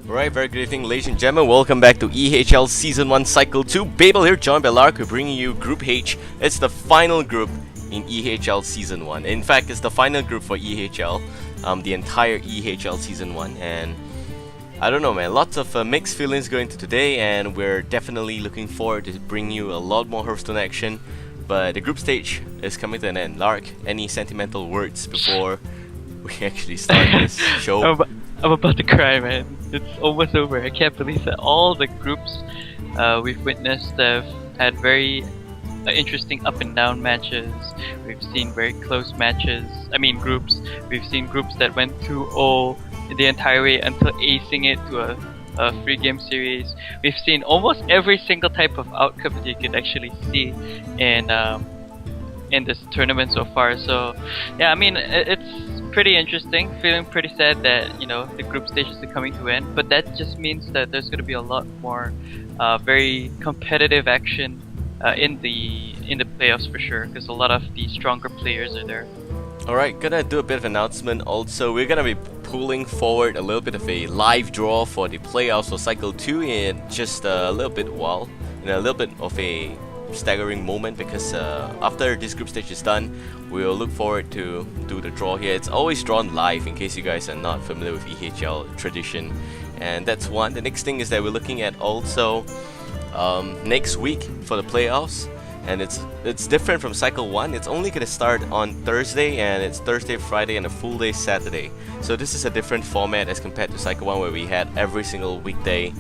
Alright, very good evening, ladies and gentlemen. Welcome back to eHL Season 1 Cycle 2. Babael here, joined by Larc, bringing you Group H. It's the final group in eHL Season 1. In fact, it's the final group for eHL, the entire eHL Season 1. And I don't know, man, lots of mixed feelings going to today, and we're definitely looking forward to bring you a lot more Hearthstone action. But the group stage is coming to an end. Larc, any sentimental words before we actually start this show? I'm about to cry, man. It's almost over. I can't believe that all the groups we've witnessed have had very interesting up and down matches. We've seen very close matches. I mean groups. We've seen groups that went 2-0 the entire way until acing it to a free game series. We've seen almost every single type of outcome that you could actually see in this tournament so far. So yeah, I mean it's pretty interesting. Feeling pretty sad that the group stages are coming to end, but that just means that there's going to be a lot more very competitive action in the playoffs for sure, because a lot of the stronger players are there. Alright, gonna do a bit of announcement also. We're gonna be pulling forward a little bit of a live draw for the playoffs for Cycle 2 in just a little bit while, in a little bit of a staggering moment, because after this group stage is done, we'll look forward to do the draw here. It's always drawn live, in case you guys are not familiar with eHL tradition, and that's one. The next thing is that we're looking at also next week for the playoffs, and it's different from Cycle 1. It's only going to start on Thursday, and it's Thursday, Friday, and a full day Saturday. So this is a different format as compared to Cycle 1, where we had every single weekday,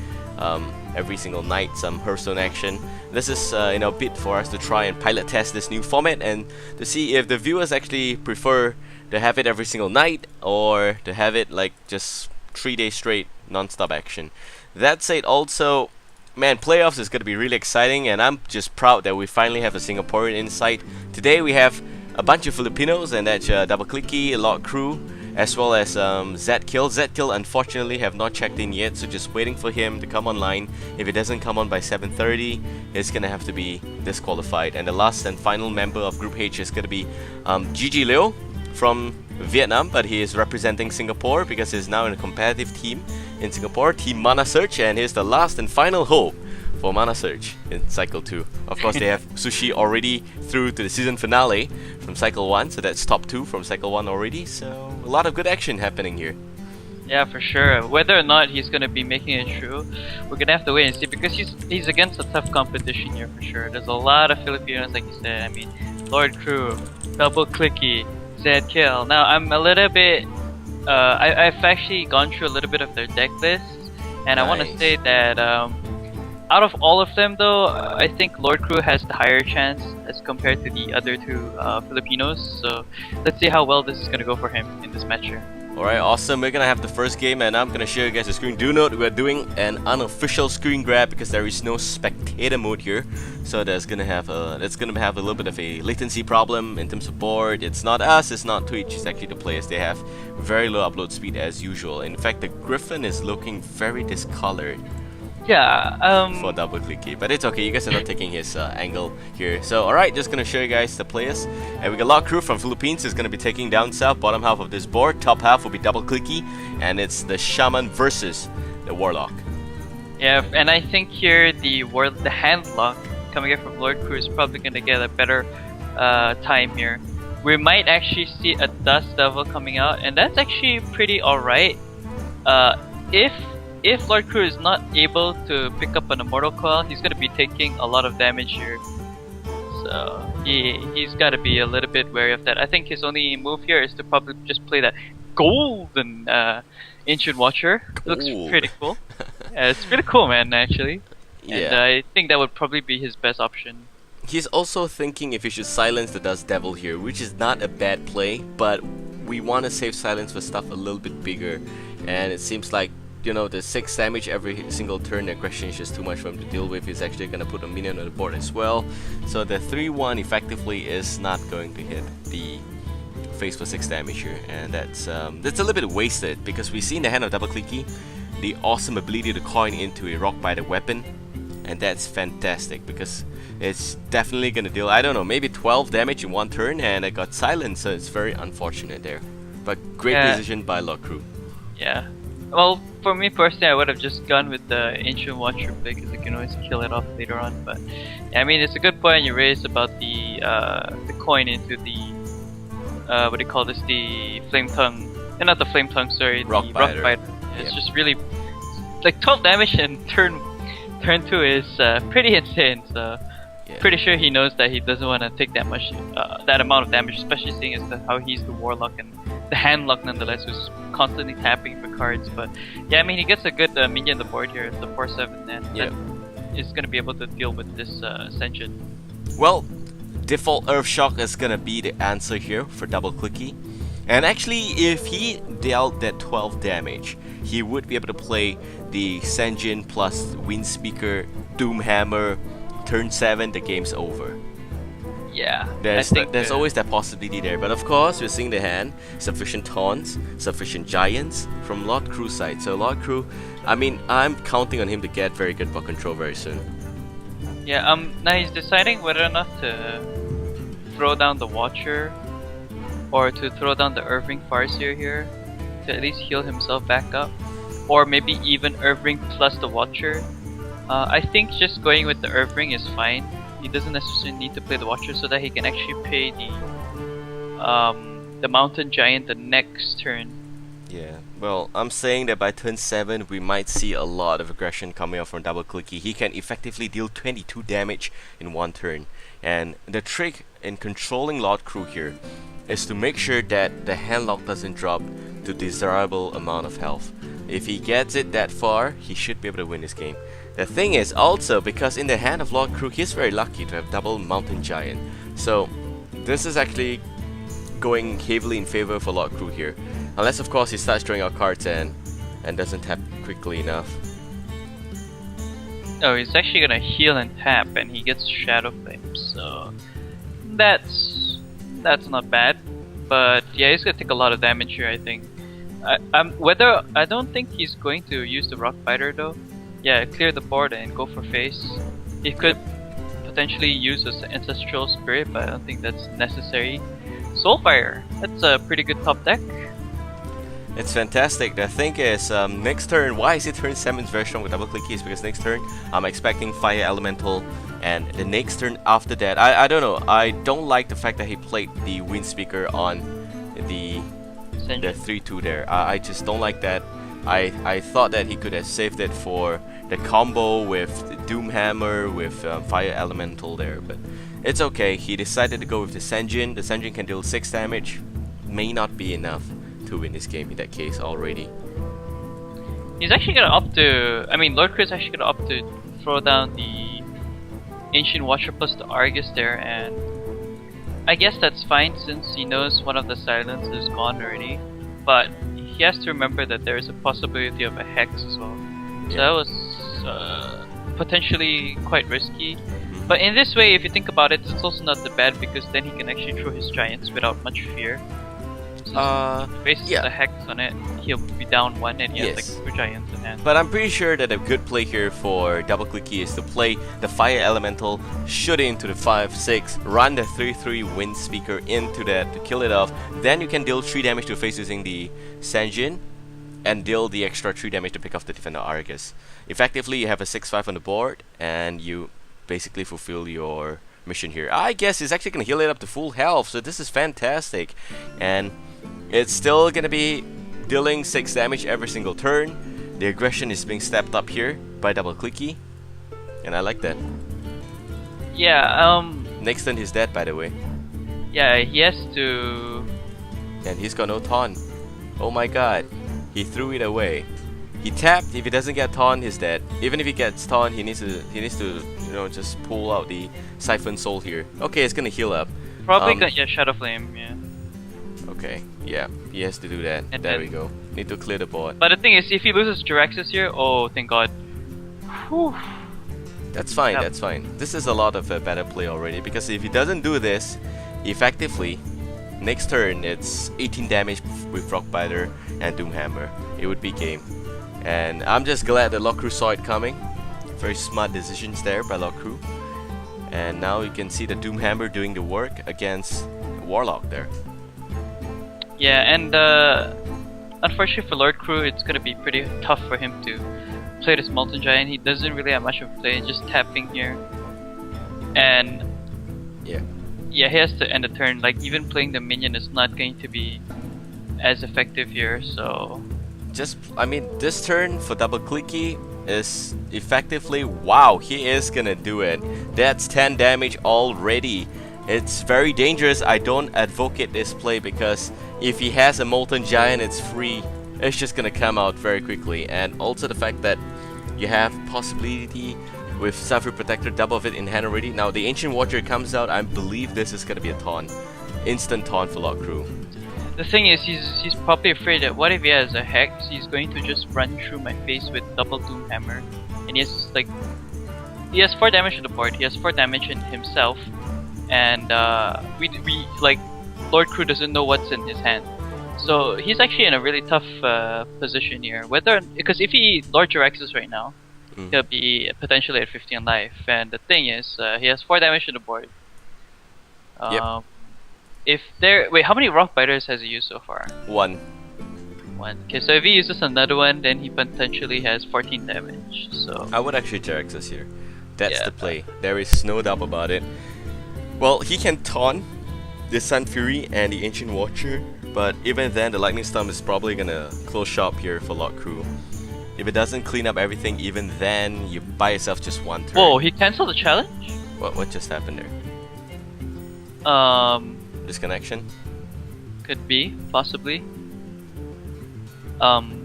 every single night some Hearthstone action. This is a bit for us to try and pilot test this new format and to see if the viewers actually prefer to have it every single night or to have it like just 3 days straight non-stop action. That said, also, man, playoffs is going to be really exciting, and I'm just proud that we finally have a Singaporean insight. Today we have a bunch of Filipinos, and that's Doubleclicky, Lordcru, as well as Zkill. Zkill unfortunately have not checked in yet, so just waiting for him to come online. If it doesn't come on by 7:30, it's gonna have to be disqualified. And the last and final member of Group H is gonna be Gigi Liu from Vietnam, but he is representing Singapore because he's now in a competitive team in Singapore, Team Mana Search, and here's the last and final hope for Mana Search in Cycle 2. Of course, they have Sushi already through to the season finale from Cycle 1, so that's top 2 from Cycle 1 already, so a lot of good action happening here. Yeah, for sure. Whether or not he's going to be making it through, we're going to have to wait and see, because he's against a tough competition here for sure. There's a lot of Filipinos, like you said. I mean, Lordcru, Doubleclicky, Zkill. Now, I'm a little bit... I've actually gone through a little bit of their deck list, and I want to say that out of all of them though, I think Lordcru has the higher chance as compared to the other two Filipinos. So let's see how well this is going to go for him in this match here. Alright, awesome. We're gonna have the first game, and I'm gonna show you guys the screen. Do note we're doing an unofficial screen grab because there is no spectator mode here, so that's gonna have a little bit of a latency problem in terms of board. It's not us, it's not Twitch, it's actually the players. They have very low upload speed as usual. In fact, the Griffin is looking very discolored. Yeah, for Doubleclicky, but it's okay, you guys are not taking his angle here. So alright, just gonna show you guys the players. And we got Lordcru from Philippines is gonna be taking down south, bottom half of this board. Top half will be Doubleclicky, and it's the Shaman versus the Warlock. Yeah, and I think here the Handlock coming in from Lordcru is probably gonna get a better time here. We might actually see a Dust Devil coming out, and that's actually pretty alright. If Lordcru is not able to pick up an Immortal Coil, he's going to be taking a lot of damage here. So he's got to be a little bit wary of that. I think his only move here is to probably just play that golden Ancient Watcher. Looks pretty cool. Yeah, it's pretty cool, man, actually. And yeah. I think that would probably be his best option. He's also thinking if he should silence the Dust Devil here, which is not a bad play, but we want to save silence for stuff a little bit bigger. And it seems like the 6 damage every single turn aggression is just too much for him to deal with. He's actually going to put a minion on the board as well. So the 3-1 effectively is not going to hit the face for 6 damage here. And that's a little bit wasted, because we see in the hand of Doubleclicky the awesome ability to coin into a rock by the weapon. And that's fantastic, because it's definitely going to deal, I don't know, maybe 12 damage in 1 turn, and it got silenced, so it's very unfortunate there. But great decision by Lordcru. Yeah. Well, for me personally, I would have just gone with the Ancient Watcher play because you can always kill it off later on. But yeah, I mean, it's a good point you raised about the coin into the what do you call this? The Flame Tongue, not the Flame Tongue, sorry, Rock the Biter. Rock Biter. It's just really like 12 damage in turn 2 is pretty insane. So Yeah. pretty sure he knows that he doesn't want to take that much, that amount of damage, especially seeing as how he's the Warlock and the Handlock nonetheless, who's constantly tapping for cards. But yeah, I mean, he gets a good minion on the board here, the 4/7, and Yeah. that is gonna be able to deal with this Ascension. Well, default Earth Shock is gonna be the answer here for Doubleclicky. And actually, if he dealt that 12 damage, he would be able to play the Senjin plus Windspeaker, Doomhammer, turn 7, the game's over. Yeah, There's I think there's always that possibility there, but of course we're seeing the hand, sufficient taunts, sufficient giants from Lordcru side. So Lordcru, I mean, I'm counting on him to get very good ball control very soon. yeah. Now he's deciding whether or not to throw down the Watcher or to throw down the Irving Farseer here to at least heal himself back up, or maybe even Irving plus the Watcher. I think just going with the Irving is fine. He doesn't necessarily need to play the Watcher so that he can actually pay the Mountain Giant the next turn. Yeah, well, I'm saying that by turn 7 we might see a lot of aggression coming out from Doubleclicky. He can effectively deal 22 damage in one turn. And the trick in controlling Lordcru here is to make sure that the handlock doesn't drop to desirable amount of health. If he gets it that far, he should be able to win this game. The thing is also, because in the hand of Lordcru, he's very lucky to have double Mountain Giant. So this is actually going heavily in favor for Lordcru here. Unless of course he starts drawing out cards and doesn't tap quickly enough. Oh, he's actually gonna heal and tap, and he gets Shadow Flame, so that's not bad. But yeah, he's gonna take a lot of damage here, I think. I don't think he's going to use the Rock Biter though. Yeah, clear the board and go for face. He could potentially use his Ancestral Spirit, but I don't think that's necessary. Soulfire, that's a pretty good top deck. It's fantastic. The thing is, next turn, why is it turn 7 is very strong with Doubleclicky is because next turn I'm expecting Fire Elemental, and the next turn after that, I don't know, I don't like the fact that he played the Windspeaker on the 3-2 there. I just don't like that. I thought that he could have saved it for the combo with Doomhammer with Fire Elemental there, but it's okay. He decided to go with the Senjin. The Senjin can deal 6 damage. May not be enough to win this game in that case already. He's actually gonna opt to. I mean, Lordcru is actually gonna opt to throw down the Ancient Watcher plus the Argus there, and I guess that's fine since he knows one of the silence is gone already. But he has to remember that there is a possibility of a Hex as well. So that was potentially quite risky. But in this way, if you think about it, it's also not that bad because then he can actually throw his giants without much fear. So if he faces a Hex on it, he'll be down 1 and he has like 2 giants in hand. But I'm pretty sure that a good play here for Doubleclicky is to play the Fire Elemental, shoot it into the 5-6, run the 3-3 Windspeaker into that to kill it off. Then you can deal 3 damage to face using the Senjin and deal the extra 3 damage to pick off the Defender Argus. Effectively, you have a 6-5 on the board and you basically fulfill your mission here. I guess it's actually going to heal it up to full health, so this is fantastic. And it's still going to be dealing 6 damage every single turn. The aggression is being stepped up here by Doubleclicky, and I like that. Yeah, next turn he's dead, by the way. Yeah, he has to. And he's got no taunt. Oh my god. He threw it away. He tapped. If he doesn't get taunt, he's dead. Even if he gets taunt, he needs to just pull out the Siphon Soul here. Okay, it's gonna heal up. Probably gonna Shadow Flame, yeah. Okay, yeah, he has to do that. And there then, we go. Need to clear the board. But the thing is, if he loses Jiraxis here, oh thank god. Whew. That's fine, that's fine. This is a lot of better play already, because if he doesn't do this, effectively, next turn it's 18 damage with Rockbiter and Doomhammer. It would be game. And I'm just glad that Lordcru saw it coming. Very smart decisions there by Lordcru. And now you can see the Doomhammer doing the work against Warlock there. Yeah, and unfortunately for Lordcru, it's gonna be pretty tough for him to play this Molten Giant. He doesn't really have much of a play, just tapping here. And Yeah. yeah, he has to end the turn. Like, even playing the minion is not going to be as effective here, so... I mean, this turn for Doubleclicky is effectively, wow, he is gonna do it. That's 10 damage already. It's very dangerous. I don't advocate this play because if he has a Molten Giant, it's free. It's just gonna come out very quickly. And also the fact that you have possibility with Sapphire Protector, double of it in hand already. Now the Ancient Watcher comes out. I believe this is gonna be a taunt. Instant taunt for Lordcru. The thing is, he's probably afraid that what if he has a Hex, he's going to just run through my face with double Doom Hammer. And he has 4 damage to the board, he has 4 damage in himself. And we like, Lordcru doesn't know what's in his hand. So he's actually in a really tough position here. Because if he Lord Jiraxes right now, he'll be potentially at 15 life. And the thing is, he has 4 damage to the board. Yep. Wait, how many Rock Biters has he used so far? 1. Okay, so if he uses another one, then he potentially has 14 damage. So I would actually Jiraxes here. That's Yeah. the play. There is no doubt about it. Well, he can taunt the Sun Fury and the Ancient Watcher, but even then, the Lightning Storm is probably gonna close shop here for Lordcru. If it doesn't clean up everything, even then, you buy yourself just 1 turn. whoa, he canceled the challenge? What just happened there? Disconnection? Could be, possibly. I'm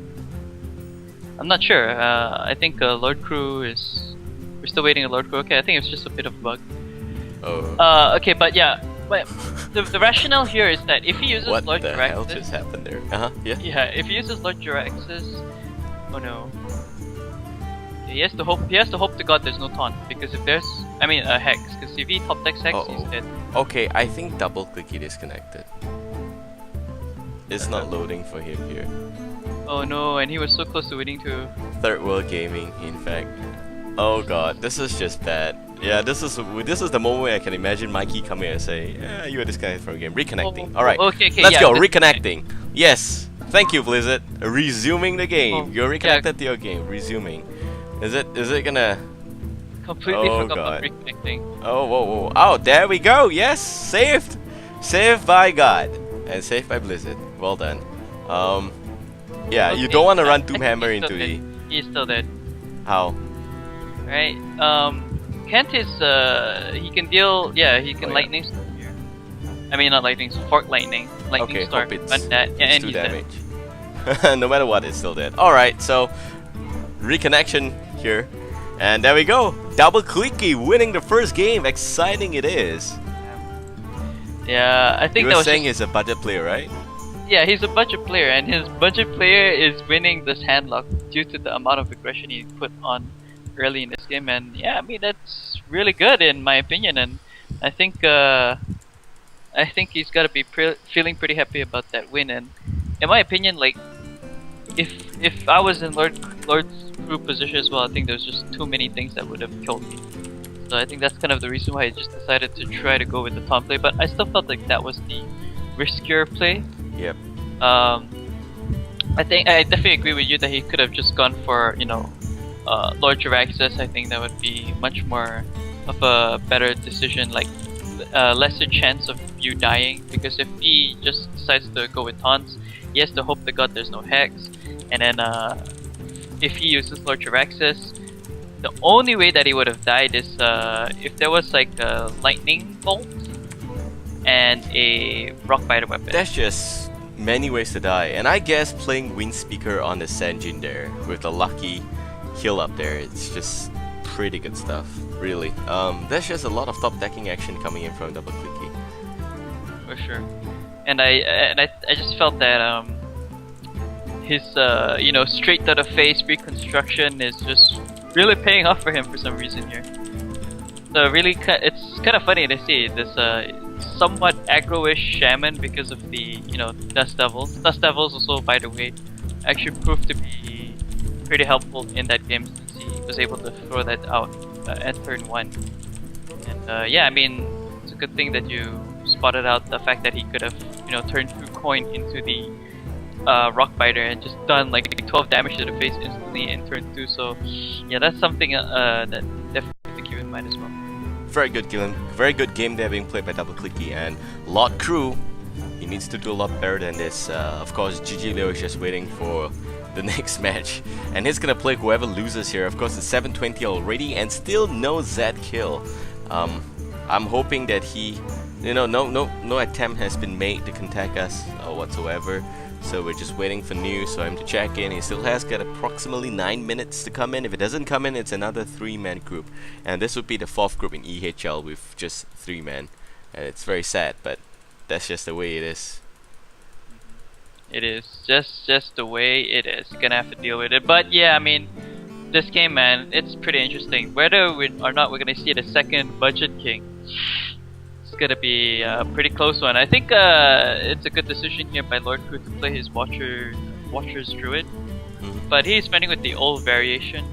not sure. I think Lordcru is... We're still waiting on Lordcru. Okay, I think it's just a bit of a bug. Oh. Okay, but yeah. But the rationale here is that if he uses What Lord the hell Jiraxes... just happened there? Yeah. Yeah, if he uses Lord Jiraxes... Oh no. He has to hope to God there's no taunt. Because if there's... I mean, a Hex. Because if he top decks Hex, he's dead. Okay, I think Doubleclicky disconnected. It's not loading for him here. Oh no, and he was so close to winning too. Third World Gaming, in fact. Oh god, this is just bad. Yeah, this is the moment where I can imagine Mikey coming and say, "Yeah, you are disconnected from the game." Reconnecting. All right. Okay, Let's yeah, go. Reconnecting. Yes. Thank you, Blizzard. Resuming the game. Oh, You're reconnected to your game. Resuming. Is it gonna? Completely Oh, forgot about God. reconnecting. Oh, whoa, whoa. Oh, there we go. Yes, saved. Saved by God and saved by Blizzard. Well done. Yeah, you Okay, don't want to I run think Doom Hammer he's into still the. dead. He's still dead. How? Right. Kent is he can deal. Yeah, he can Oh, yeah. lightning storm here. I mean, not lightning, fork lightning. Lightning Okay, storm. hope it's, Run that. Yeah, it's and 2 he's damage. No matter what, it's still dead. Alright, so reconnection here. And there we go. Doubleclicky winning the first game. Exciting it is. dead. Yeah, I think You that were was saying just, he's a budget player, right? yeah, he's a budget player, and his budget player is winning this handlock due to the amount of aggression he put on early in this game. And yeah, I mean that's really good in my opinion, and I think he's got to be feeling pretty happy about that win. And in my opinion, like if I was in Lordcru position as well, I think there's just too many things that would have killed me. So I think that's kind of the reason why I just decided to try to go with the taunt play. But I still felt like that was the riskier play. Yep. I think I definitely agree with you that he could have just gone for, you know, Lord Jiraxes. I think that would be much more of a better decision, like lesser chance of you dying. Because if he just decides to go with taunts, he has to hope to God there's no Hex. And then if he uses Lord Jiraxes, the only way that he would have died is if there was like a lightning bolt and a rock biter weapon. That's just many ways to die. And I guess playing Wind Speaker on the Sanjin there with the lucky heal up there, it's just pretty good stuff, really. There's just a lot of top decking action coming in from Doubleclicky. For sure. And I just felt that his you know, straight to the face reconstruction is just really paying off for him for some reason here. So really, it's kind of funny to see this somewhat aggro-ish shaman because of the, you know, Dust Devils. Dust Devils also, by the way, actually proved to be pretty helpful in that game since he was able to throw that out at turn 1. And yeah, I mean, it's a good thing that you spotted out the fact that he could have, you know, turned 2 coin into the Rock Biter and just done like 12 damage to the face instantly in turn 2. So yeah, that's something that definitely keep in mind as well. Very good game there being played by Doubleclicky, and Lordcru, he needs to do a lot better than this. Of course, GG Leo is just waiting for the next match, and he's gonna play whoever loses here. Of course, it's 720 already, and still no Z kill. I'm hoping that he, no attempt has been made to contact us or whatsoever. So we're just waiting for news for him to check in. He still has got approximately 9 minutes to come in. If it doesn't come in, it's another 3-man group, and this would be the 4th group in eHL with just 3 men, and it's very sad, but that's just the way it is. It is just the way it is. Gonna have to deal with it. But yeah, I mean, this game, man, it's pretty interesting. Whether or not we're gonna see the second budget king, it's gonna be a pretty close one. I think it's a good decision here by Lordcru to play his Watcher's Druid, but he's spending with the old variation.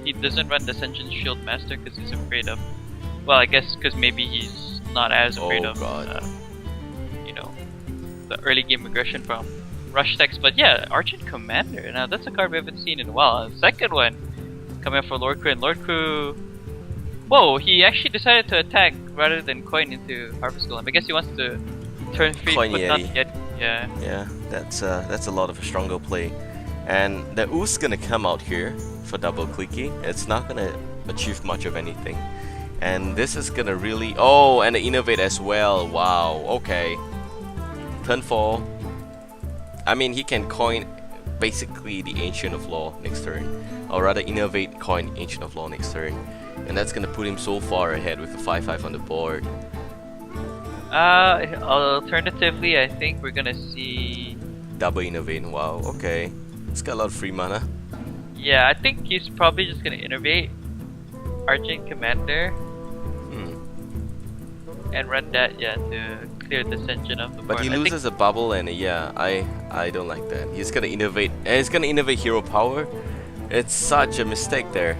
He doesn't run the Ascension Shield Master because he's afraid of. Well, I guess because maybe he's not as afraid of, the early game aggression from Rush Text. But yeah, Argent Commander. Now that's a card we haven't seen in a while. Second one coming up for Lordcru, and Lordcru. Whoa, he actually decided to attack rather than coin into Harvest Golem. I guess he wants to turn free, coin but Yeti. not yet. Yeah. Yeah, that's a lot of a stronger play. And the Ooze gonna come out here for Doubleclicky. It's not gonna achieve much of anything. And this is gonna really... Oh, and the Innovate as well. Wow, okay. Turn 4. I mean, he can coin basically the Ancient of Law next turn. Or rather, Innovate, coin Ancient of Law next turn. And that's gonna put him so far ahead with the 5/5 on the board. Alternatively, I think we're gonna see... Double Innovate, wow, okay. It's got a lot of free mana. Yeah, I think he's probably just gonna innovate Argent Commander and run that, to clear the Ascension of the board. But he loses a bubble, and I don't like that. He's gonna innovate, and he's gonna innovate Hero Power. It's such a mistake there.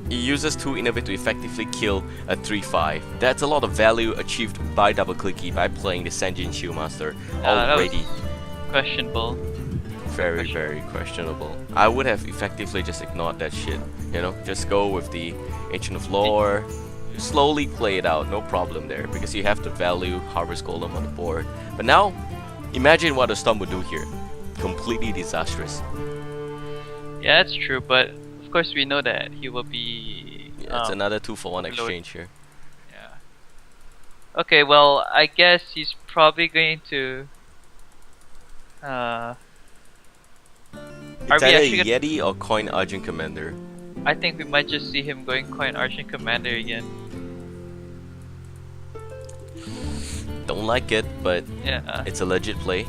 He uses 2 innovate to effectively kill a 3/5. That's a lot of value achieved by Doubleclicky by playing the Ascension Shield Master already. Questionable. Very questionable. I would have effectively just ignored that shit. Just go with the Ancient of Lore. Slowly play it out, no problem there, because you have to value Harvest Golem on the board. But now, imagine what a Storm would do here. Completely disastrous. Yeah, that's true, but of course we know that he will be... Yeah, it's another 2-for-1 exchange here. Yeah. Okay, well, I guess he's probably going to... It's either Yeti or coin Argent Commander. I think we might just see him going coin Argent Commander again. Don't like it, but yeah, it's a legit play.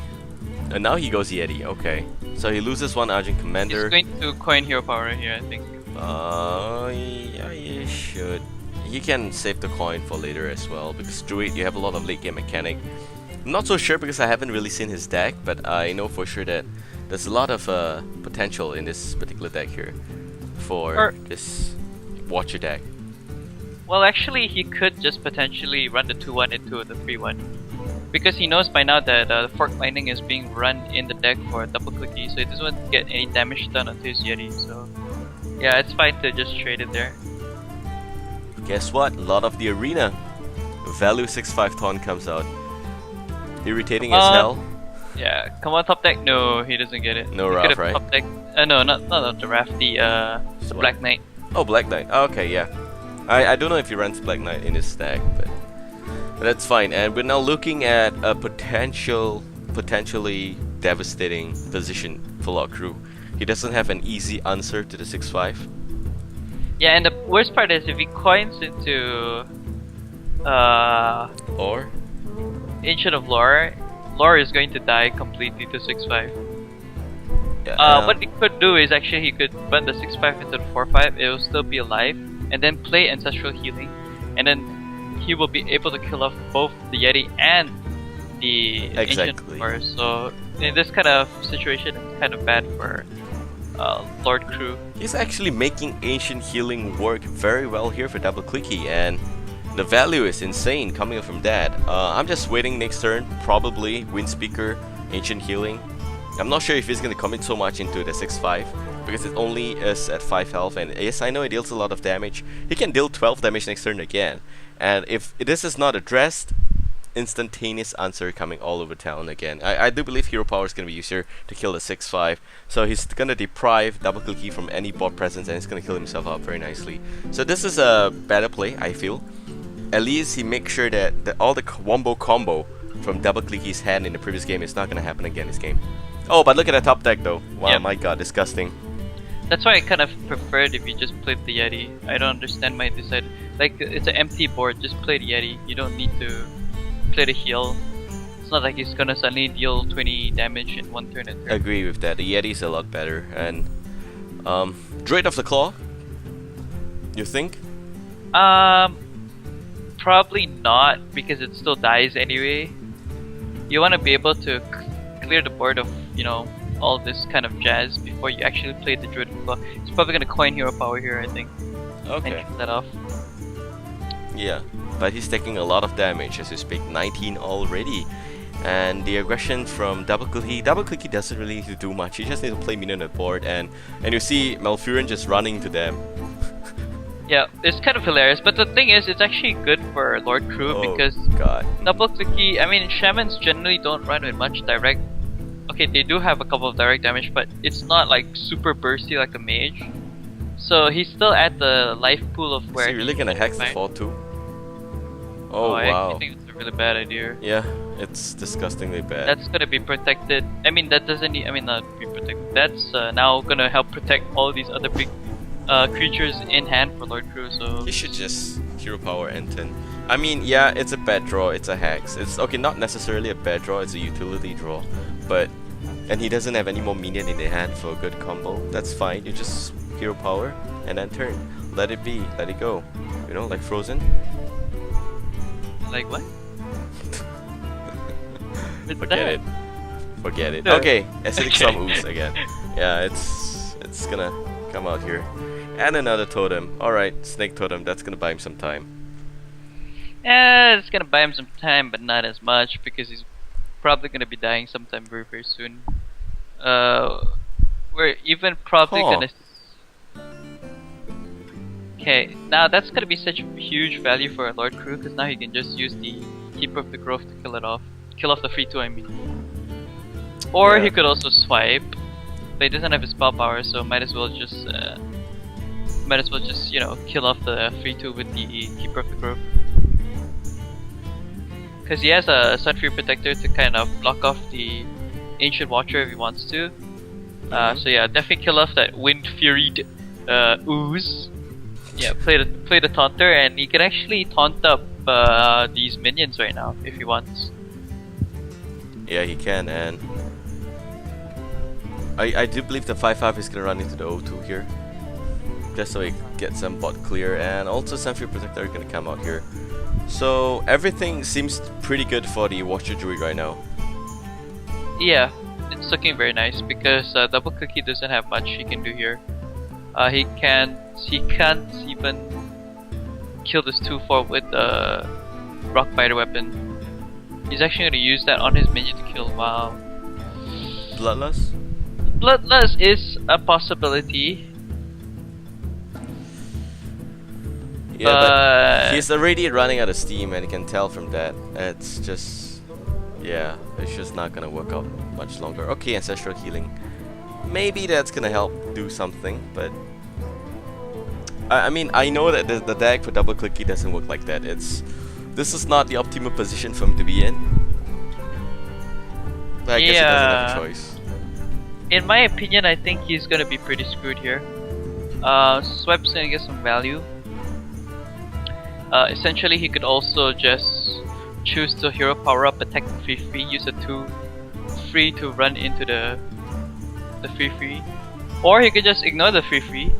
And now he goes Yeti, okay. So he loses 1 Argent Commander. He's going to coin Hero Power here, I think. Yeah, he should. He can save the coin for later as well, because Druid, you have a lot of late game mechanic. I'm not so sure because I haven't really seen his deck, but I know for sure that there's a lot of potential in this particular deck here for this Watcher deck. Well, actually, he could just potentially run the 2/1 into the 3/1, because he knows by now that Fork Lightning is being run in the deck for Doubleclicky, so he doesn't want to get any damage done onto his Yeti. So yeah, it's fine to just trade it there. Guess what? A lot of the arena value 6/5 taunt comes out. Irritating as hell. Yeah, come on top deck. No, he doesn't get it. No he Wrath, right? Top deck. No, not the Wrath. The Black Knight. Oh, Black Knight. Okay, yeah. I don't know if he runs Black Knight in his stack, but that's fine. And we're now looking at a potentially devastating position for Lordcru. He doesn't have an easy answer to the 6/5. Yeah, and the worst part is if he coins into Or Ancient of Lore, Lore is going to die completely to 6/5. yeah, What he could do is actually he could run the 6/5 into the 4/5, it will still be alive, and then play Ancestral Healing, and then he will be able to kill off both the Yeti and the Ancient of Lore. So in this kind of situation, it's kind of bad for Lordcru. he's actually making Ancient Healing work very well here for Doubleclicky, and the value is insane coming up from that. I'm just waiting next turn, probably Windspeaker Ancient Healing. I'm not sure if he's going to commit so much into the 6-5 because it only is at 5 health, and yes, I know it deals a lot of damage. He can deal 12 damage next turn again, and if this is not addressed, instantaneous answer coming all over town again. I do believe Hero Power is going to be used here to kill the 6-5, so he's going to deprive Doubleclicky from any board presence, and he's going to kill himself out very nicely. So this is a better play, I feel. At least he makes sure that all the wombo combo from Doubleclicky's hand in the previous game is not going to happen again this game. Oh, but look at the top deck though. Wow, Yep. my god, disgusting. That's why I kind of preferred if you just played the Yeti. I don't understand why they decided, like, it's an empty board, just play the Yeti. You don't need to play the heal. It's not like he's gonna suddenly deal 20 damage in one turn. Agree with that. The Yeti's a lot better. And Druid of the Claw, you think? Probably not, because it still dies anyway. You want to be able to clear the board of, you know, all this kind of jazz before you actually play the Druid of the Claw. It's probably gonna coin Hero Power here, I think. Okay. And kill that off. Yeah, but he's taking a lot of damage as we speak, 19 already. And the aggression from Doubleclicky doesn't really need to do much. He just needs to play minion on the board, and you see Malfurion just running to them. Yeah, it's kind of hilarious, but the thing is, it's actually good for Lordcru Oh, because God. Doubleclicky, I mean, Shamans generally don't run with much direct. Okay, they do have a couple of direct damage, but it's not like super bursty like a mage. So he's still at the life pool of where Is he really gonna hex the 4-2? Oh, I wow. actually think it's a really bad idea. Yeah, it's disgustingly bad. That's gonna be protected. I mean, that doesn't need. I mean, not be protected. That's now gonna help protect all these other big creatures in hand for Lordcru. So He should just Hero Power Enten. I mean, yeah, it's a bad draw, it's a hex. It's okay, not necessarily a bad draw, it's a utility draw. But, and he doesn't have any more minion in the hand for a good combo. That's fine, you just Hero Power and then turn. Let it be, let it go. You know, like Frozen. like what? Forget it. Forget it. No. Okay, Acidic Okay. Storm Ooze again. Yeah, it's gonna come out here. And another totem. Alright, Snake Totem, that's gonna buy him some time. Yeah, it's gonna buy him some time, but not as much because he's probably gonna be dying sometime very very soon. We're even probably Huh. gonna. Okay, now that's gonna be such huge value for a Lordcru because now he can just use the Keeper of the Grove to kill it off. Kill off the free 2, I mean. Or Yeah. he could also swipe, but he doesn't have his spell power, so might as well just you know, kill off the free 2 with the Keeper of the Grove. Because he has a Sunfury Protector to kind of block off the Ancient Watcher if he wants to. So yeah, definitely kill off that Wind Furied Ooze. Yeah, play the Taunter, and he can actually taunt up these minions right now if he wants. Yeah, he can, and I do believe the 5-5 is gonna run into the O2 here. Just so he gets some bot clear, and also Sunfury Protector are gonna come out here. So everything seems pretty good for the Watcher Druid right now. Yeah, it's looking very nice because Doubleclicky doesn't have much he can do here. He can't even kill this 2-4 with the Rock Biter weapon. He's actually going to use that on his minion to kill. Wow. Bloodlust? Bloodlust is a possibility. Yeah, but he's already running out of steam, and you can tell from that. It's just, yeah, it's just not gonna work out much longer. Okay, Ancestral Healing. Maybe that's gonna help do something, but I mean, I know that the deck for Doubleclicky doesn't work like that. This is not the optimal position for him to be in. But I guess he doesn't have a choice. In my opinion, I think he's gonna be pretty screwed here. Swipe's gonna get some value. Essentially, he could also just choose to hero power up, attack the free, use a 2-free to run into the free, or he could just ignore the free.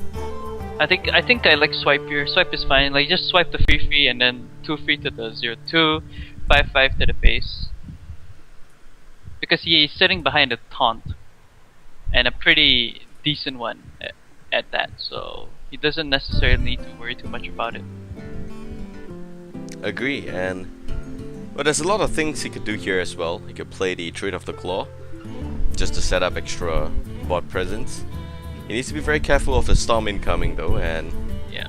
I think I like swipe here. Swipe is fine. Like just swipe the free and then 2-free to the 0-2, 5-5 to the face. Because he is sitting behind a taunt, and a pretty decent one at that. So he doesn't necessarily need to worry too much about it. Agree, and well, there's a lot of things he could do here as well. He could play the Druid of the Claw, just to set up extra board presence. He needs to be very careful of the storm incoming though, and Yeah.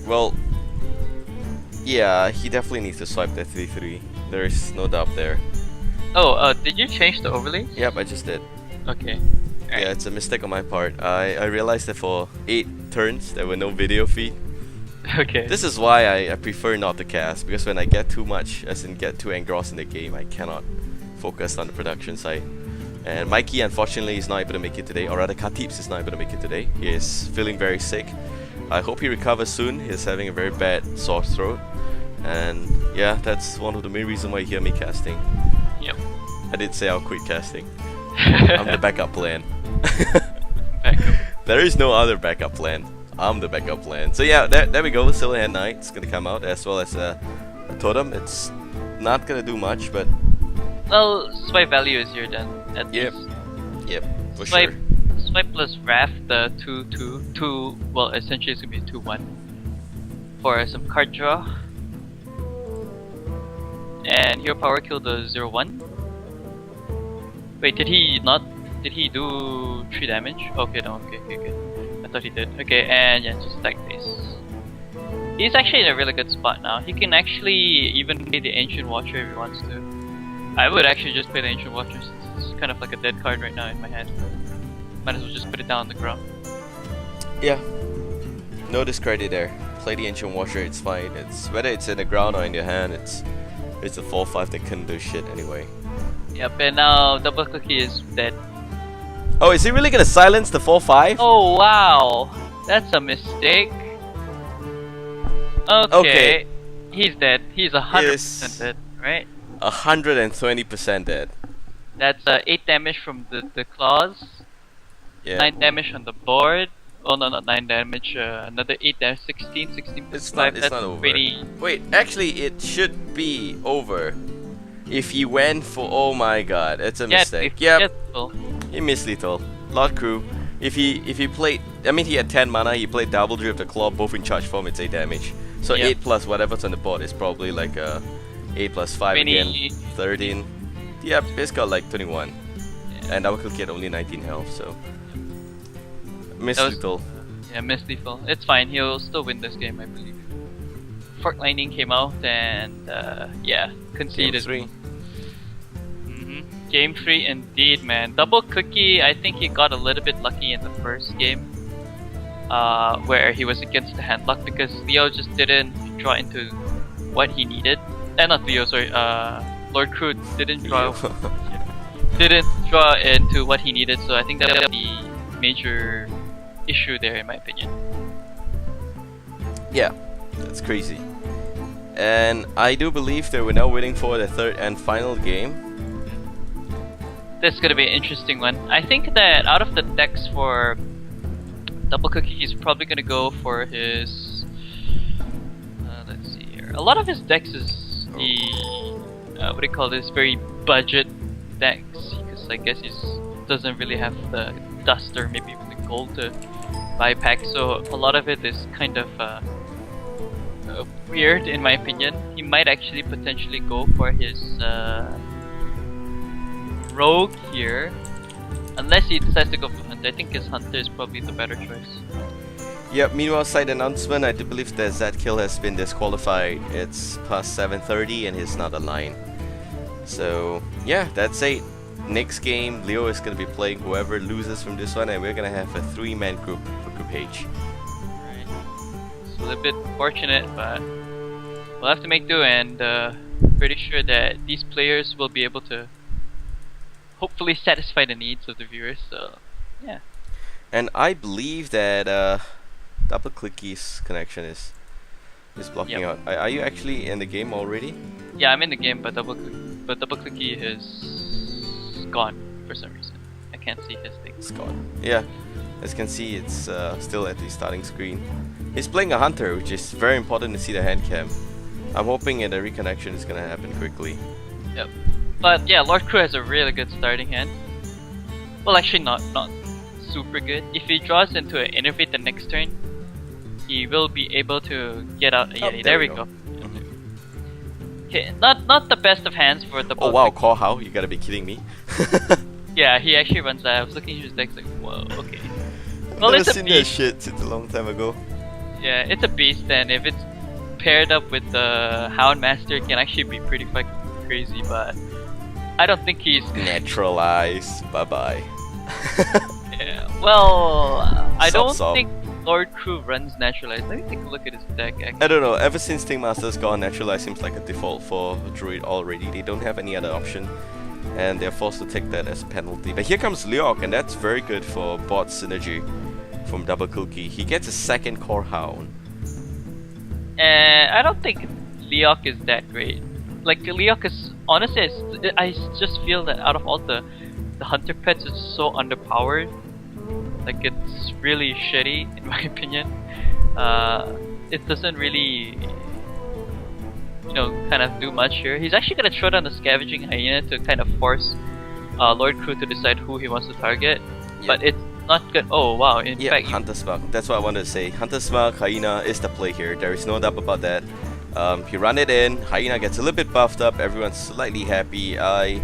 well, yeah, he definitely needs to swipe that 3-3. There is no doubt there. Oh, did you change the overlays? Yep, I just did. Okay. Yeah, it's a mistake on my part. I realized that for 8 turns there were no video feed. Okay. This is why I prefer not to cast, because when I get too much, as in get too engrossed in the game, I cannot focus on the production side. And Mikey unfortunately is not able to make it today, or rather Katips is not able to make it today. He is feeling very sick. I hope he recovers soon. He's having a very bad sore throat. And yeah, that's one of the main reasons why you hear me casting. Yep. I did say I'll quit casting. I'm the backup plan. Backup. There is no other backup plan. I'm the backup plan. So yeah, there we go. Silverhand Knight is gonna come out, as well as a totem. It's not gonna do much, but Well, swipe value is here then. At Yep. least. yep, for Swipe, sure. swipe plus Wrath, the 2/2. Well, essentially it's gonna be 2/1 for some card draw. And hero power kill the 0/1. Wait, did he not? Did he do 3 damage? Okay, no. Okay. I thought he did. Okay, and yeah, just attack this. He's actually in a really good spot now. He can actually even play the Ancient Watcher if he wants to. I would actually just play the Ancient Watcher since it's kind of like a dead card right now in my hand. Might as well just put it down on the ground. Yeah, no discredit there. Play the Ancient Washer, it's fine. It's whether it's in the ground or in your hand, it's a 4/5 that couldn't do shit anyway. Yep, and now Doubleclicky is dead. Oh, is he really gonna silence the 4/5? Oh wow, that's a mistake. Okay, he's dead. He's 100% Yes. dead, right? 120% dead. That's 8 damage from the claws, Yeah. 9 damage on the board. Oh no, not 9 damage. Another 8 damage, 16 plus It's 5. not That's over. pretty. Wait, actually, it should be over. If he went for, oh my god, it's a mistake. Yep, he missed lethal. Lordcru. If he played, I mean, he had 10 mana. He played double drift the claw, both in charge form. It's 8 damage. So Yep. 8 plus whatever's on the board is probably like 8 plus 5 again, 13. Yep, it's got like 21. And Doubleclicky had only 19 health, so missed That was- lethal. Yeah, missed lethal. It's fine. He'll still win this game, I believe. Fork Lightning came out and yeah, conceded. Game 3. Game 3 indeed, man. Doubleclicky, I think he got a little bit lucky in the first game, where he was against the handlock because Leo just didn't draw into what he needed. Not Leo, sorry. Lordcru didn't draw into what he needed. So I think that was the major issue there, in my opinion. Yeah, that's crazy. And I do believe that we're now waiting for the third and final game. This is gonna be an interesting one. I think that out of the decks for Doubleclicky, he's probably gonna go for his. Let's see here. A lot of his decks is the what do you call this? Very budget decks, because I guess he doesn't really have the dust or maybe even the gold to buy packs. So a lot of it is kind of weird, in my opinion. He might actually potentially go for his. Rogue here, unless he decides to go for Hunter. I think his Hunter is probably the better choice. Yep, meanwhile, side announcement, I do believe that Zadkill has been disqualified. It's past 7:30 and he's not online. So, yeah, that's it. Next game, Leo is going to be playing whoever loses from this one, and we're going to have a 3-man group for Group H. Right. It's a little bit fortunate, but we'll have to make do, and pretty sure that these players will be able to hopefully satisfy the needs of the viewers. So, yeah. And I believe that Doubleclicky's connection is blocking Yep. out. Are you actually in the game already? Yeah, I'm in the game, but Doubleclicky is gone for some reason. I can't see his thing. It's gone. Yeah, as you can see, it's still at the starting screen. He's playing a Hunter, which is very important to see the hand cam. I'm hoping that the reconnection is gonna happen quickly. Yep. But yeah, Lordcru has a really good starting hand. Well, actually not super good. If he draws into an Innervate the next turn, he will be able to get out. Yeah, there we go. Okay, not the best of hands for the. Oh wow, call how? You gotta be kidding me. Yeah, he actually runs that. I was looking at his decks like, whoa, okay. I've Well, never it's a seen that beast. shit since a long time ago. Yeah, it's a beast, and if it's paired up with the Houndmaster, it can actually be pretty fucking crazy. But I don't think he's. Naturalize. Bye bye. Yeah. Well, I don't Sob. think Lordcru runs Naturalized. Let me take a look at his deck. Actually. I don't know, ever since Stingmaster's gone, Naturalize seems like a default for Druid already. They don't have any other option, and they're forced to take that as a penalty. But here comes Larc, and that's very good for bot synergy from Doubleclicky. He gets a second Core Hound. And I don't think Larc is that great. Like Larc is honestly, I just feel that out of all the hunter pets, it's so underpowered. Like it's really shitty in my opinion. It doesn't really, kind of do much here. He's actually gonna throw down the Scavenging Hyena to kind of force Lordcru to decide who he wants to target. Yep. But it's not good. Oh wow! In Yeah, fact, Hunter's Mark. That's what I wanted to say. Hunter's Mark, Hyena is the play here. There is no doubt about that. You run it in, Hyena gets a little bit buffed up, everyone's slightly happy. I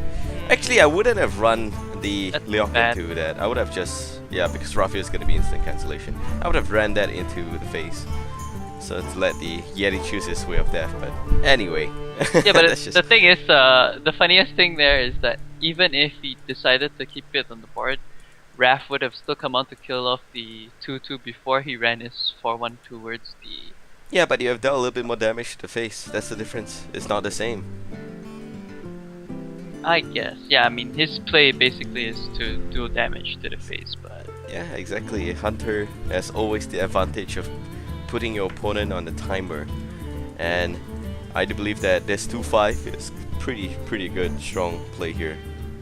wouldn't have run the That's Larc bad. into that. I would have just, because Raphael is going to be instant cancellation. I would have ran that into the face. So to let the Yeti choose his way of death, but anyway. yeah, but that's just, the thing is, the funniest thing there is that even if he decided to keep it on the board, Raph would have still come out to kill off the 2-2 before he ran his 4-1 towards the. yeah, but you have dealt a little bit more damage to the face. That's the difference. It's not the same. I guess. Yeah, I mean, his play basically is to do damage to the face, but. Yeah, exactly. Hunter has always the advantage of putting your opponent on the timer, and I do believe that this 2-5 is pretty good, strong play here.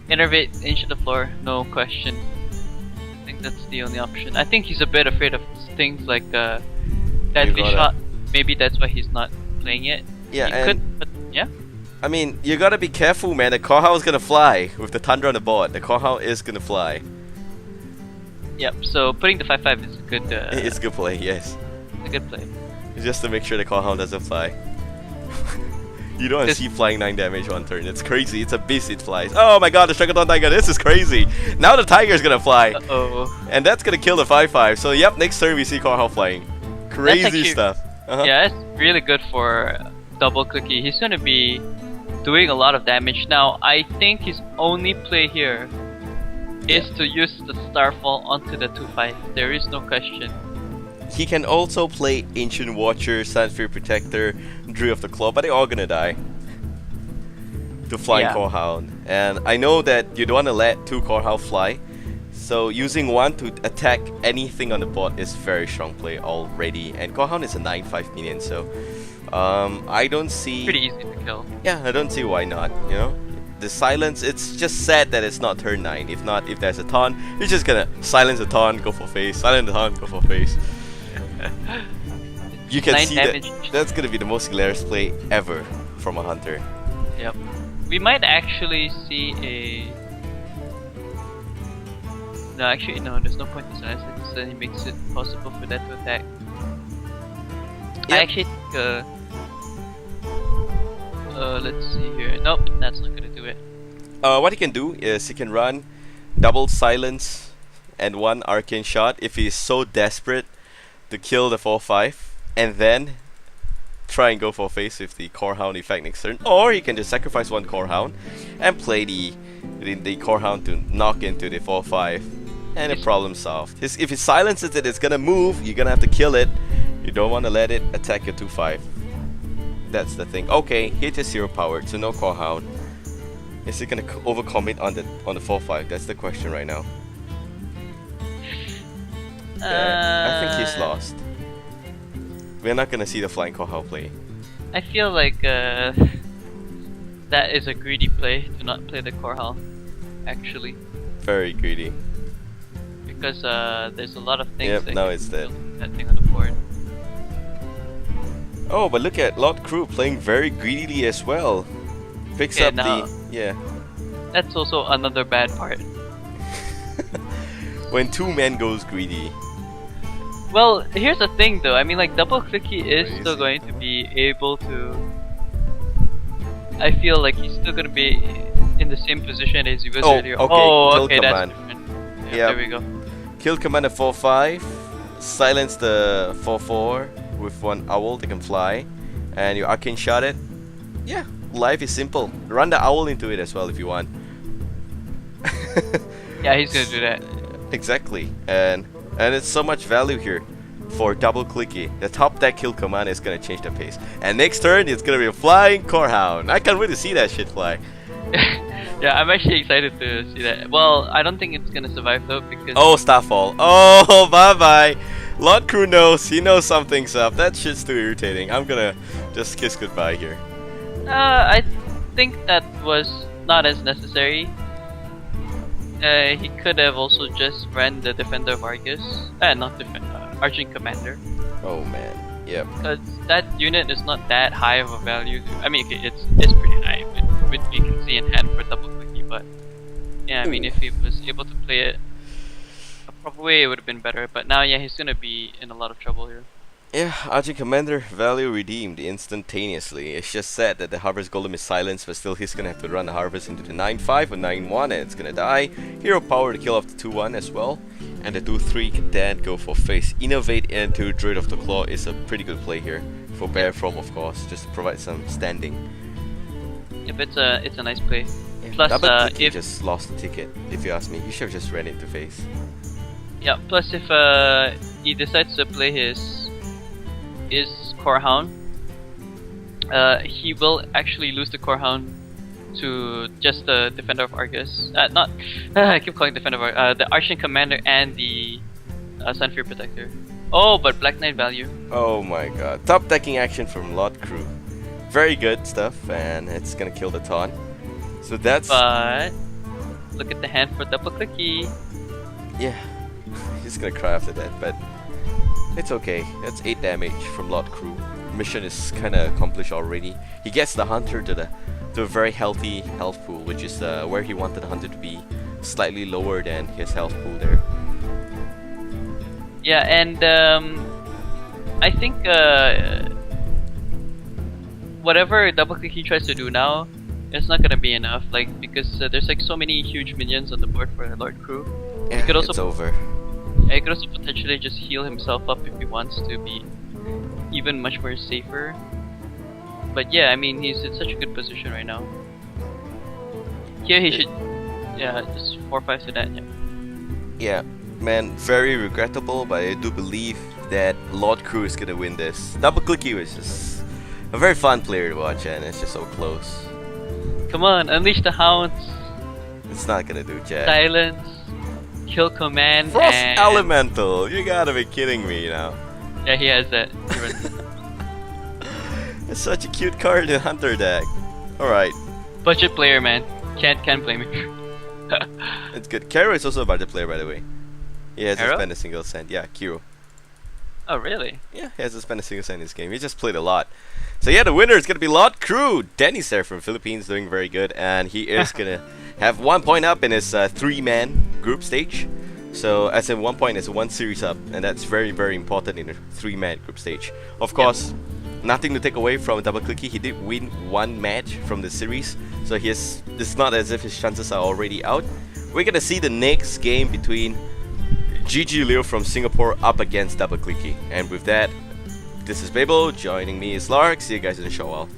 Innervate Ancient of Floor, no question. I think that's the only option. I think he's a bit afraid of things like Deadly gotta- Shot. Maybe that's why he's not playing it. Yeah, he and could, but yeah. I mean, you gotta be careful, man. The Korhao is gonna fly with the Tundra on the board. The Korhao is gonna fly. Yep. So putting the 5-5 is a good. It's a good play, yes. a good play. Just to make sure the Korhao doesn't fly. You don't This- see flying 9 damage one turn. It's crazy. It's a beast. It flies. Oh my god, the Stragathon Tiger. This is crazy. Now the Tiger's gonna fly. Uh-oh. And that's gonna kill the 5-5. So yep, next turn we see Korhao flying. Crazy actually- stuff. Yeah, it's really good for Doubleclicky. He's gonna be doing a lot of damage. Now, I think his only play here is to use the Starfall onto the 2-5. There is no question. He can also play Ancient Watcher, Sunsphere Protector, Druid of the Claw, but they're all gonna die to Flying Yeah. Korhound. And I know that you don't want to let 2 Korhound fly, so using 1 to attack anything on the board is very strong play already. And Korhound is a 9-5 minion, so I don't see. Pretty easy to kill. Yeah, I don't see why not. You know, the silence. It's just sad that it's not turn 9. If not, if there's a taunt, you're just gonna silence the taunt, go for face. Silence the taunt, go for face. You can 9 see damage. that that's gonna be the most hilarious play ever from a hunter. Yep. We might actually see a. No, actually, no. There's no point in silence it because then it makes it possible for that to attack. I Yep. actually think. Let's see here. Nope, that's not gonna do it. What he can do is he can run double silence and 1 arcane shot if he's so desperate to kill the 4-5, and then try and go for face with the Korhound effect next turn. Or he can just sacrifice 1 Korhound and play the Korhound to knock into the 4-5, and the problem solved. If he silences it, it's gonna move. You're gonna have to kill it. You don't want to let it attack your 2-5. That's the thing. Okay, hit is 0 powered, so no Korhound. Is he gonna overcommit on the 4-5? That's the question right now. I think he's lost. We're not gonna see the flying Korhound play. I feel like that is a greedy play to not play the Korhal, actually, Very greedy. because there's a lot of things. Yep, that now can it's dead. kill that thing on the board. Oh, but look at Lordcru playing very greedily as well. Picks Yeah, up now- the That's also another bad part. when 2 men goes greedy. Well, here's the thing though. I mean, like Doubleclicky is Crazy. still going to be able to. I feel like he's still gonna be in the same position as he was Oh, earlier. okay, Oh, kill okay, that's command. different. Yeah, Yep. there we go. Kill command at 4/5. Silence the 4/4 with one owl that can fly, and you arcane shot it. Yeah, life is simple. Run the owl into it as well if you want. Yeah, he's gonna do that. Exactly, and it's so much value here for Doubleclicky. The top deck kill command is gonna change the pace, and next turn it's gonna be a flying Corehound. I can't wait to see that shit fly. Yeah, I'm actually excited to see that. Well, I don't think it's gonna survive though because Oh, Starfall. Oh, bye bye. Lordcru knows. He knows something's up. That shit's too irritating. I'm gonna just kiss goodbye here. I think that was not as necessary. He could have also just ran the Defender of Argus. Not Defender, Argent Commander. Oh man. Yep. Because that unit is not that high of a value. I mean, okay, it's pretty high with you can see in hand for Doubleclicky, but yeah, I mean, if he was able to play it a proper way, it would have been better. But now, yeah, he's gonna be in a lot of trouble here. Yeah, Argent Commander value redeemed instantaneously. It's just sad that the Harvest Golem is silenced, but still he's gonna have to run the Harvest into the 9/5 or 9/1 and it's gonna die. Hero power to kill off the 2/1 as well. And the 2/3 can then go for face. Innovate into Druid of the Claw is a pretty good play here. For Bear From, of course, just to provide some standing. If it's a nice play. Yeah, Plus, Doubleclicky if just lost the ticket, if you ask me. He should have just ran into face. yeah, plus if he decides to play his Corehound, he will actually lose the Corehound to just the Defender of Argus. Not I keep calling Defender of Argus. The Archon Commander and the Sunfear Protector. Oh, but Black Knight value. Oh my god. Top decking action from Lordcru. Very good stuff, and it's gonna kill the taunt. So that's... But look at the hand for Doubleclicky. yeah. He's gonna cry after that, but it's okay. That's 8 damage from Lordcru. Mission is kinda accomplished already. He gets the Hunter to a very healthy health pool, which is where he wanted the Hunter to be, slightly lower than his health pool there. Yeah, and I think whatever Doubleclicky tries to do now, it's not gonna be enough. Like because there's like so many huge minions on the board for Lordcru. Yeah, could also it's over. He could also potentially just heal himself up if he wants to be even much more safer. But yeah, I mean he's in such a good position right now. Here he should, yeah, just 4/5 to that. Yeah. Yeah, man, very regrettable, but I do believe that Lordcru is gonna win this. Doubleclicky was just a very fun player to watch, and it's just so close. Come on, unleash the hounds. It's not gonna do jack. Silence. Kill command. Frost and Elemental! You gotta be kidding me now. yeah, he has that. It's such a cute card in Hunter deck. Alright, Budget player, man. Can't blame it. it's good. Kero is also a budget player, by the way. He hasn't Kero? spent a single cent. Yeah, Kiro. Oh really? Yeah, he hasn't spent a single cent in this game. He just played a lot. So yeah, the winner is gonna be Lordcru. Danny's there from Philippines, doing very good, and he is gonna have 1 point up in his 3-man group stage. So as in 1 point, it's 1 series up, and that's very important in a 3-man group stage. Of course, nothing to take away from Doubleclicky. He did win 1 match from the series, so it's not as if his chances are already out. We're gonna see the next game between GG Leo from Singapore up against Doubleclicky. And with that, this is Babael, joining me is Larc. See you guys in the show.